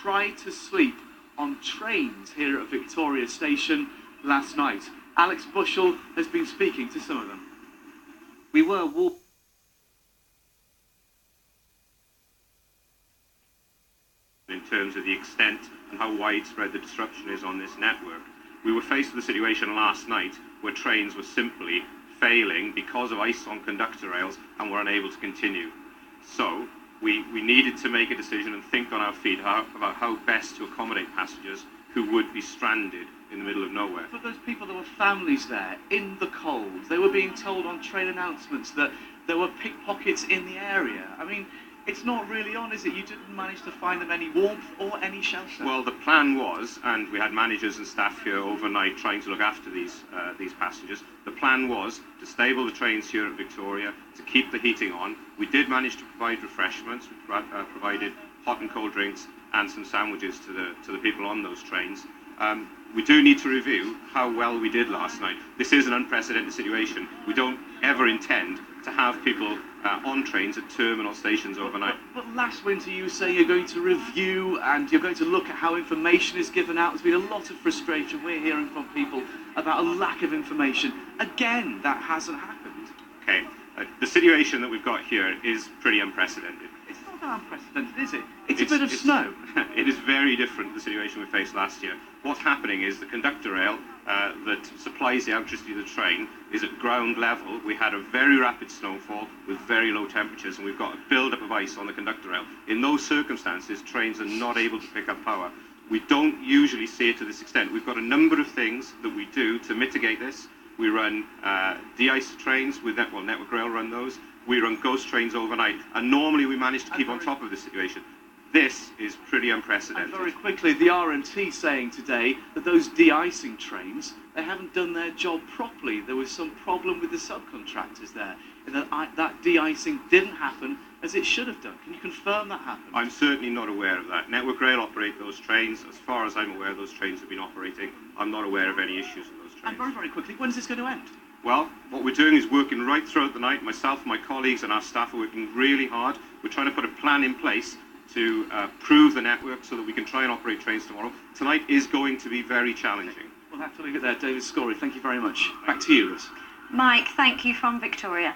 tried to sleep on trains here at Victoria Station last night. Alex Bushell has been speaking to some of them. We were walking in terms of the extent and how widespread the disruption is on this network. We were faced with a situation last night where trains were simply failing because of ice on conductor rails and were unable to continue. So we needed to make a decision and think on our feet about how best to accommodate passengers who would be stranded in the middle of nowhere. For those people, there were families there in the cold. They were being told on train announcements that there were pickpockets in the area. I mean, it's not really on, is it? You didn't manage to find them any warmth or any shelter. Well, the plan was, and we had managers and staff here overnight trying to look after these passengers. The plan was to stable the trains here at Victoria, to keep the heating on. We did manage to provide refreshments. We provided hot and cold drinks and some sandwiches to the people on those trains. We do need to review how well we did last night. This is an unprecedented situation. We don't ever intend to have people on trains at terminal stations overnight. But last winter you say you're going to review and you're going to look at how information is given out. There's been a lot of frustration. We're hearing from people about a lack of information. Again, that hasn't happened. Okay, the situation that we've got here is pretty unprecedented. It's not that unprecedented, is it? It's a bit of snow. It is very different to the situation we faced last year. What's happening is the conductor rail that supplies the electricity to the train is at ground level. We had a very rapid snowfall with very low temperatures, and we've got a build-up of ice on the conductor rail. In those circumstances, trains are not able to pick up power. We don't usually see it to this extent. We've got a number of things that we do to mitigate this. We run de-ice trains with Network Rail run those. We run ghost trains overnight, and normally we manage to keep on top of the situation. This is pretty unprecedented. And very quickly, the RMT saying today that those de-icing trains, they haven't done their job properly. There was some problem with the subcontractors there, and that de-icing didn't happen as it should have done. Can you confirm that happened? I'm certainly not aware of that. Network Rail operate those trains. As far as I'm aware, those trains have been operating. I'm not aware of any issues with those trains. And very, very quickly, when is this going to end? Well, what we're doing is working right throughout the night. Myself, my colleagues and our staff are working really hard. We're trying to put a plan in place to prove the network so that we can try and operate trains tomorrow. Tonight is going to be very challenging. We'll have to leave it there. David Scory, thank you very much. Back to you, Liz. Mike, thank you from Victoria.